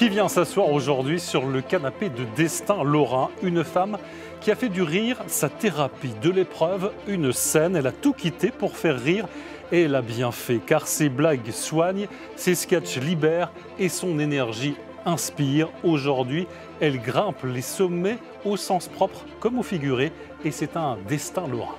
qui vient s'asseoir aujourd'hui sur le canapé de Destin Laurin, une femme qui a fait du rire sa thérapie, de l'épreuve une scène. Elle a tout quitté pour faire rire et elle a bien fait, car ses blagues soignent, ses sketchs libèrent et son énergie inspire. Aujourd'hui, elle grimpe les sommets au sens propre comme au figuré et c'est un Destin Laurin.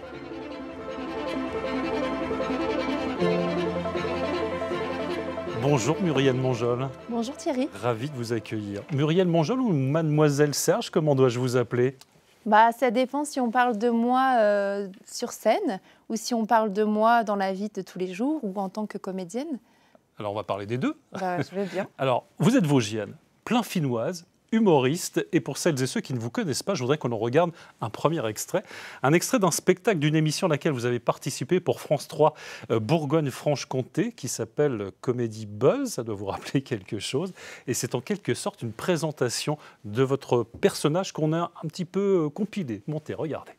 Bonjour Muriel Monjol. Bonjour Thierry. Ravi de vous accueillir. Muriel Monjol ou Mademoiselle Serge, comment dois-je vous appeler ? Ça dépend si on parle de moi sur scène ou si on parle de moi dans la vie de tous les jours ou en tant que comédienne. Alors on va parler des deux. Je veux bien. Alors vous êtes vosgienne, plein finnoise, humoriste, et pour celles et ceux qui ne vous connaissent pas, je voudrais qu'on en regarde un premier extrait. Un extrait d'un spectacle d'une émission à laquelle vous avez participé pour France 3 Bourgogne-Franche-Comté, qui s'appelle Comédie Buzz, ça doit vous rappeler quelque chose. Et c'est en quelque sorte une présentation de votre personnage qu'on a un petit peu compilé, monté, regardez.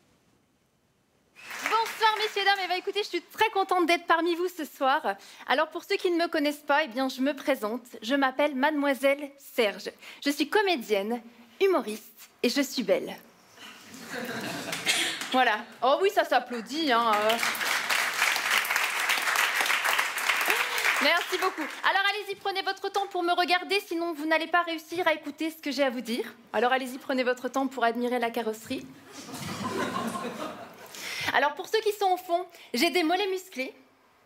Bonsoir messieurs, dames, écoutez, je suis très contente d'être parmi vous ce soir. Alors pour ceux qui ne me connaissent pas, je me présente. Je m'appelle Mademoiselle Serge. Je suis comédienne, humoriste et je suis belle. Voilà. Oh oui, ça s'applaudit, hein. Merci beaucoup. Alors allez-y, prenez votre temps pour me regarder, sinon vous n'allez pas réussir à écouter ce que j'ai à vous dire. Alors allez-y, prenez votre temps pour admirer la carrosserie. Alors pour ceux qui sont au fond, j'ai des mollets musclés,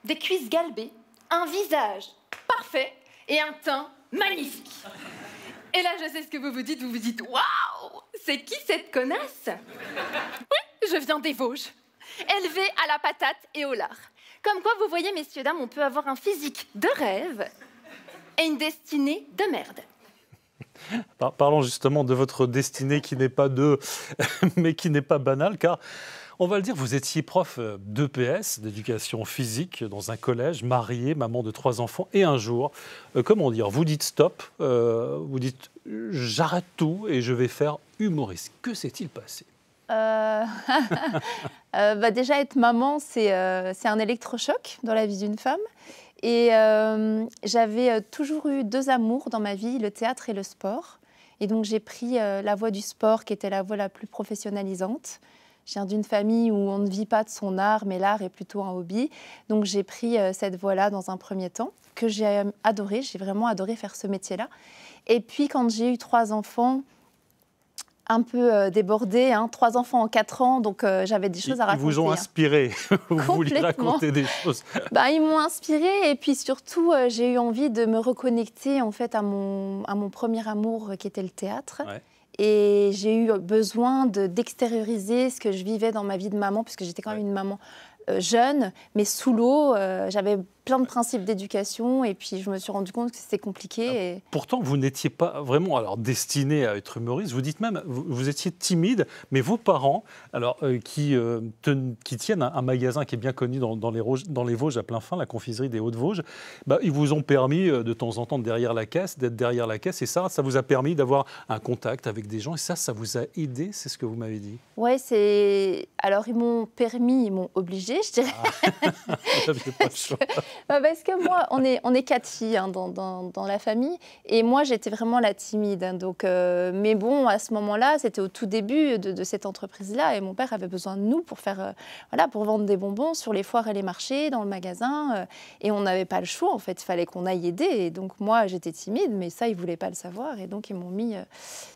des cuisses galbées, un visage parfait et un teint magnifique. Et là, je sais ce que vous vous dites waouh, c'est qui cette connasse? Oui, je viens des Vosges, élevée à la patate et au lard. Comme quoi, vous voyez, messieurs, dames, on peut avoir un physique de rêve et une destinée de merde. Parlons justement de votre destinée qui n'est pas mais qui n'est pas banale, car on va le dire, vous étiez prof d'EPS, d'éducation physique, dans un collège, mariée, maman de 3 enfants, et un jour, comment dire, vous dites stop, vous dites j'arrête tout et je vais faire humoriste. Que s'est-il passé ? Déjà, être maman, c'est un électrochoc dans la vie d'une femme. Et j'avais toujours eu 2 amours dans ma vie, le théâtre et le sport. Et donc, j'ai pris la voie du sport, qui était la voie la plus professionnalisante. Je viens d'une famille où on ne vit pas de son art, mais l'art est plutôt un hobby. Donc, j'ai pris cette voie-là dans un premier temps, que j'ai adoré. J'ai vraiment adoré faire ce métier-là. Et puis, quand j'ai eu 3 enfants, un peu débordée, 3 enfants en 4 ans, donc j'avais des choses à raconter. Ils vous ont inspiré, vous vouliez raconter des choses. Ils m'ont inspirée et puis surtout, j'ai eu envie de me reconnecter en fait à mon premier amour qui était le théâtre. Ouais. Et j'ai eu besoin d'extérioriser ce que je vivais dans ma vie de maman, puisque j'étais quand même une maman jeune, mais sous l'eau. J'avais plein de principes d'éducation et puis je me suis rendu compte que c'était compliqué. Et... Pourtant, vous n'étiez pas vraiment destinée à être humoriste. Vous dites même, vous étiez timide, mais vos parents, qui tiennent un magasin qui est bien connu dans les Vosges à plein fin, la confiserie des Hauts-de-Vosges, ils vous ont permis de temps en temps d'être derrière la caisse et ça vous a permis d'avoir un contact avec des gens et ça vous a aidé, c'est ce que vous m'avez dit. Oui, alors ils m'ont obligé, je dirais. Vous n'avez pas le choix. Parce que moi, on est 4 filles dans la famille et moi, j'étais vraiment la timide. Donc, mais bon, à ce moment-là, c'était au tout début de cette entreprise-là et mon père avait besoin de nous pour pour vendre des bonbons sur les foires et les marchés, dans le magasin. Et on n'avait pas le choix, en fait. Il fallait qu'on aille aider. Et donc, moi, j'étais timide, mais ça, ils ne voulaient pas le savoir. Et donc, ils m'ont mis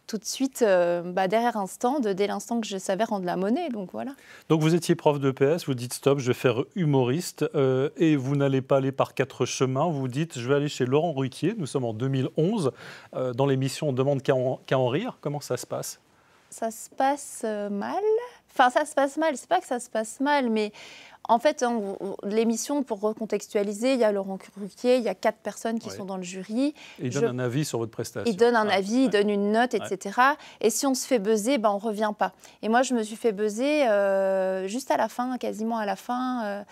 tout de suite derrière un stand, dès l'instant que je savais rendre la monnaie. Donc, voilà. Donc, vous étiez prof d'EPS, vous dites stop, je vais faire humoriste et vous n'allez pas aller par 4 chemins, vous dites je vais aller chez Laurent Ruquier, nous sommes en 2011, dans l'émission On demande qu'à en rire, comment ça se passe ? Ça se passe mal, ça se passe mal, c'est pas que ça se passe mal, mais en fait, l'émission, pour recontextualiser, il y a Laurent Ruquier, il y a 4 personnes qui sont dans le jury. Il donne un avis sur votre prestation. Il donne un avis, il donne une note, etc. Et si on se fait buzzer, on ne revient pas. Et moi, je me suis fait buzzer juste à la fin, quasiment à la fin.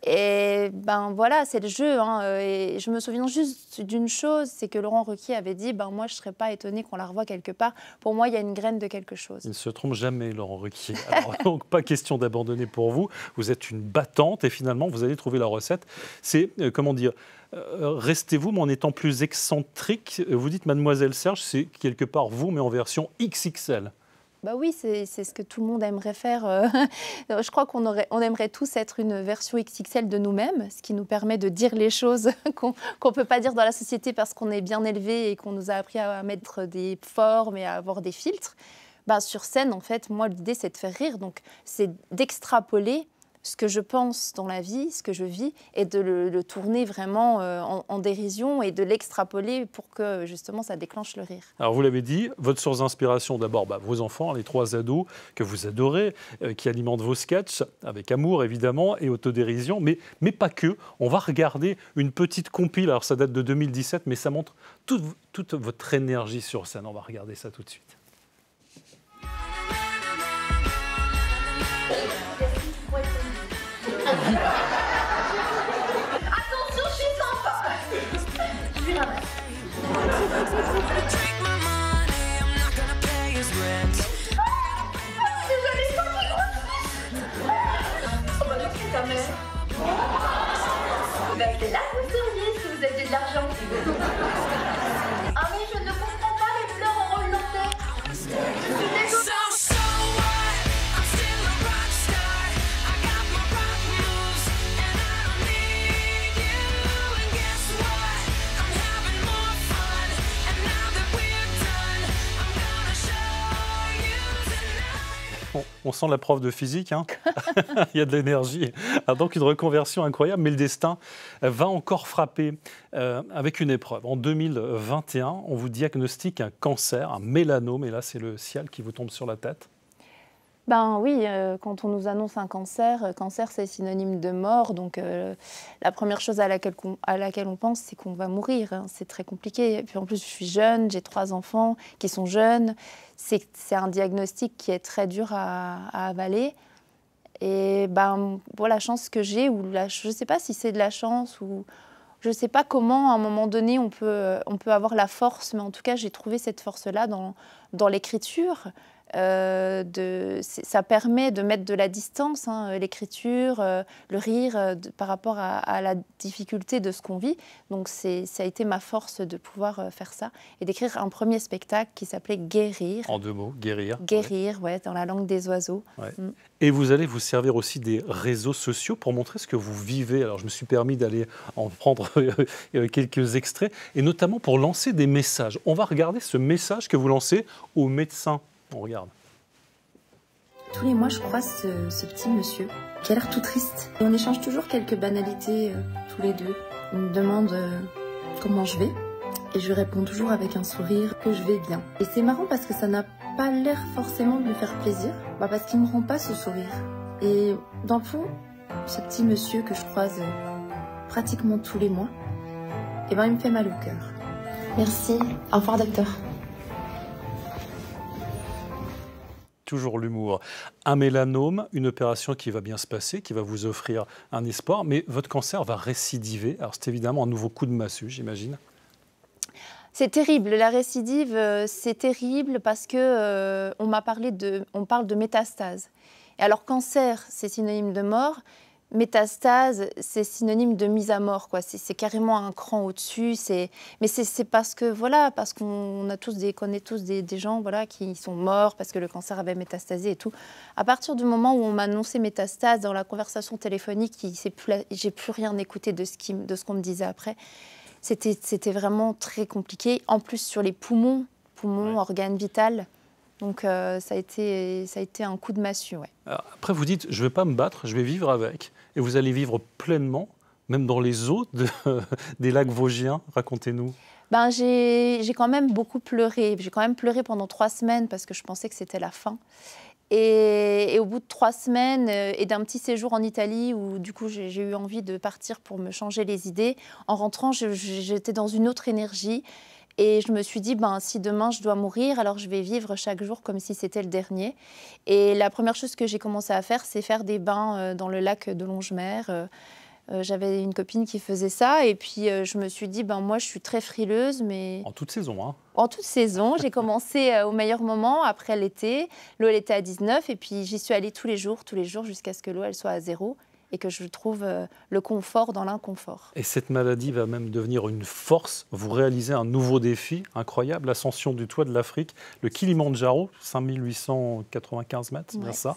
Et voilà, c'est le jeu. Et je me souviens juste d'une chose, c'est que Laurent Ruquier avait dit moi, je ne serais pas étonnée qu'on la revoie quelque part. Pour moi, il y a une graine de quelque chose. Il ne se trompe jamais, Laurent Ruquier. Alors, donc, pas question d'abandonner pour vous. Vous êtes une battante et finalement vous allez trouver la recette. C'est, comment dire, restez-vous mais en étant plus excentrique. Vous dites Mademoiselle Serge, c'est quelque part vous mais en version XXL. Bah oui, c'est ce que tout le monde aimerait faire. Je crois on aimerait tous être une version XXL de nous-mêmes, ce qui nous permet de dire les choses qu'on ne peut pas dire dans la société parce qu'on est bien élevé et qu'on nous a appris à mettre des formes et à avoir des filtres. Bah, sur scène, en fait, moi, l'idée, c'est de faire rire. Donc, c'est d'extrapoler ce que je pense dans la vie, ce que je vis, et de le tourner vraiment en dérision et de l'extrapoler pour que, justement, ça déclenche le rire. Alors, vous l'avez dit, votre source d'inspiration, d'abord, vos enfants, les 3 ados que vous adorez, qui alimentent vos sketchs, avec amour, évidemment, et autodérision, mais pas que. On va regarder une petite compile, alors ça date de 2017, mais ça montre toute votre énergie sur scène. On va regarder ça tout de suite. Attention, je suis sympa. Je lui ramasse. Désolée, c'est pas très grave. Oh bah non, c'est ta mère. Bah c'est là que vous seriez si vous aviez de l'argent. Ah mais je ne comprends pas les fleurs en rôle dentaire. Je suis désolée. On sent la prof de physique, hein. Il y a de l'énergie. Donc une reconversion incroyable, mais le destin va encore frapper avec une épreuve. En 2021, on vous diagnostique un cancer, un mélanome, et là c'est le ciel qui vous tombe sur la tête. Ben oui, quand on nous annonce un cancer, cancer c'est synonyme de mort, donc la première chose à laquelle on pense, c'est qu'on va mourir, hein. C'est très compliqué. Et puis en plus, je suis jeune, j'ai 3 enfants qui sont jeunes, c'est un diagnostic qui est très dur à avaler. Et ben, pour la chance que j'ai, je ne sais pas si c'est de la chance ou je ne sais pas comment, à un moment donné, on peut avoir la force, mais en tout cas, j'ai trouvé cette force-là dans l'écriture. Ça permet de mettre de la distance, hein, l'écriture, le rire par rapport à la difficulté de ce qu'on vit. Donc ça a été ma force de pouvoir faire ça et d'écrire un premier spectacle qui s'appelait Guérir. En 2 mots, guérir. Guérir, ouais, dans la langue des oiseaux. Ouais. Et vous allez vous servir aussi des réseaux sociaux pour montrer ce que vous vivez. Alors je me suis permis d'aller en prendre quelques extraits, et notamment pour lancer des messages. On va regarder ce message que vous lancez aux médecins. On regarde. Tous les mois, je croise ce petit monsieur qui a l'air tout triste. Et on échange toujours quelques banalités tous les deux. Il me demande comment je vais et je lui réponds toujours avec un sourire que je vais bien. Et c'est marrant parce que ça n'a pas l'air forcément de lui faire plaisir, parce qu'il ne me rend pas ce sourire. Et dans le fond, ce petit monsieur que je croise pratiquement tous les mois, il me fait mal au cœur. Merci. Au revoir, docteur. Toujours l'humour. Un mélanome, une opération qui va bien se passer, qui va vous offrir un espoir, mais votre cancer va récidiver. Alors c'est évidemment un nouveau coup de massue, j'imagine. C'est terrible. La récidive, c'est terrible parce que on parle de métastase. Et alors cancer, c'est synonyme de mort. Métastase, c'est synonyme de mise à mort, quoi. C'est carrément un cran au-dessus. Mais c'est parce qu'on connaît tous des gens, voilà, qui sont morts parce que le cancer avait métastasé et tout. À partir du moment où on m'a annoncé métastase dans la conversation téléphonique, j'ai plus rien écouté de ce qu'on me disait après. C'était vraiment très compliqué. En plus sur les poumons, ouais. Organe vital. Donc ça a été un coup de massue. Ouais. Alors, après, vous dites, je ne vais pas me battre, je vais vivre avec. Et vous allez vivre pleinement, même dans les eaux des lacs vosgiens. Racontez-nous. J'ai quand même beaucoup pleuré. J'ai quand même pleuré pendant 3 semaines parce que je pensais que c'était la fin. Et au bout de 3 semaines et d'un petit séjour en Italie où du coup j'ai eu envie de partir pour me changer les idées, en rentrant, j'étais dans une autre énergie. Et je me suis dit, si demain je dois mourir, alors je vais vivre chaque jour comme si c'était le dernier. Et la première chose que j'ai commencé à faire, c'est faire des bains dans le lac de Longemer. J'avais une copine qui faisait ça. Et puis je me suis dit, moi je suis très frileuse. Mais... En toute saison, hein. En toute saison. J'ai commencé au meilleur moment, après l'été. L'eau, elle était à 19. Et puis j'y suis allée tous les jours jusqu'à ce que l'eau, elle soit à 0. et que je trouve le confort dans l'inconfort. Et cette maladie va même devenir une force. Vous réalisez un nouveau défi incroyable, l'ascension du toit de l'Afrique, le Kilimandjaro, 5895 mètres, c'est bien ça,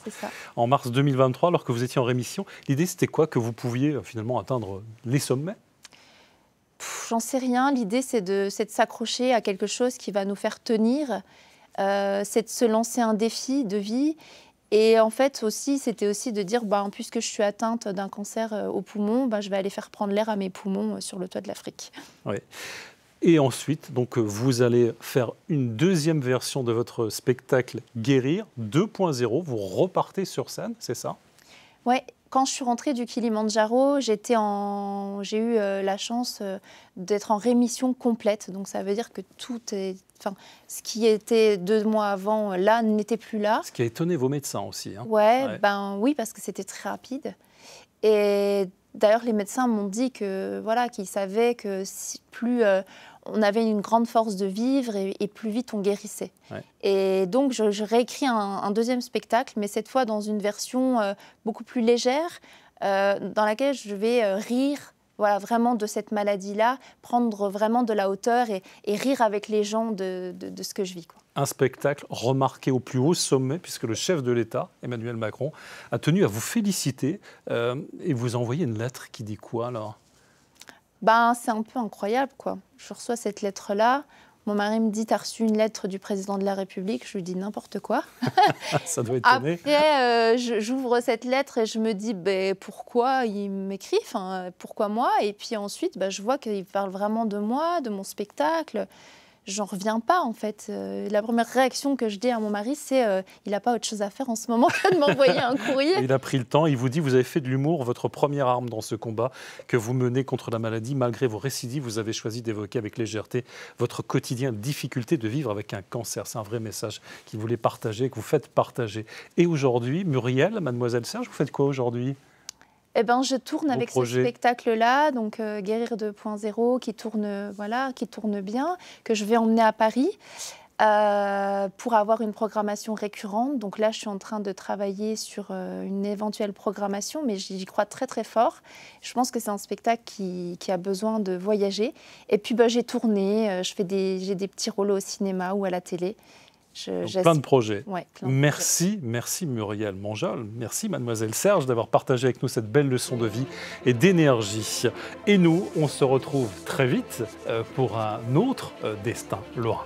en mars 2023, alors que vous étiez en rémission. L'idée, c'était quoi? Que vous pouviez finalement atteindre les sommets? J'en sais rien. L'idée, c'est de s'accrocher à quelque chose qui va nous faire tenir, c'est de se lancer un défi de vie. Et en fait, c'était aussi de dire, puisque je suis atteinte d'un cancer au poumon, je vais aller faire prendre l'air à mes poumons sur le toit de l'Afrique. Oui. Et ensuite, donc, vous allez faire une deuxième version de votre spectacle Guérir 2.0. Vous repartez sur scène, c'est ça? Oui. Quand je suis rentrée du Kilimandjaro, j'ai eu la chance d'être en rémission complète. Donc ça veut dire que ce qui était 2 mois avant, là, n'était plus là. Ce qui a étonné vos médecins aussi. Hein. Oui, parce que c'était très rapide. Et d'ailleurs, les médecins m'ont dit qu'ils savaient que plus on avait une grande force de vivre et plus vite on guérissait. Ouais. Et donc, je réécris un deuxième spectacle, mais cette fois dans une version beaucoup plus légère, dans laquelle je vais rire vraiment de cette maladie-là, prendre vraiment de la hauteur et rire avec les gens de ce que je vis, quoi. Un spectacle remarqué au plus haut sommet, puisque le chef de l'État, Emmanuel Macron, a tenu à vous féliciter et vous a envoyé une lettre qui dit quoi, alors? C'est un peu incroyable, quoi. Je reçois cette lettre-là. Mon mari me dit, t'as reçu une lettre du président de la République? Je lui dis n'importe quoi. Ça doit étonner. Après, j'ouvre cette lettre et je me dis, pourquoi il m'écrit? Pourquoi moi? Et puis ensuite, je vois qu'il parle vraiment de moi, de mon spectacle. J'en reviens pas, en fait. La première réaction que je dis à mon mari, c'est il n'a pas autre chose à faire en ce moment que de m'envoyer un courrier. Il a pris le temps, il vous dit, vous avez fait de l'humour votre première arme dans ce combat que vous menez contre la maladie. Malgré vos récidives, vous avez choisi d'évoquer avec légèreté votre quotidien, difficulté de vivre avec un cancer. C'est un vrai message qu'il voulait partager, que vous faites partager. Et aujourd'hui, Muriel, Mademoiselle Serge, vous faites quoi aujourd'hui? Je tourne avec ce spectacle-là, donc Guérir 2.0, qui tourne bien, que je vais emmener à Paris pour avoir une programmation récurrente. Donc là, je suis en train de travailler sur une éventuelle programmation, mais j'y crois très très fort. Je pense que c'est un spectacle qui a besoin de voyager. Et puis j'ai tourné, j'ai des petits rôles au cinéma ou à la télé. Plein de projets. Ouais, merci Muriel Monjol, merci Mademoiselle Serge d'avoir partagé avec nous cette belle leçon de vie et d'énergie. Et nous, on se retrouve très vite pour un autre Destin Lorrain.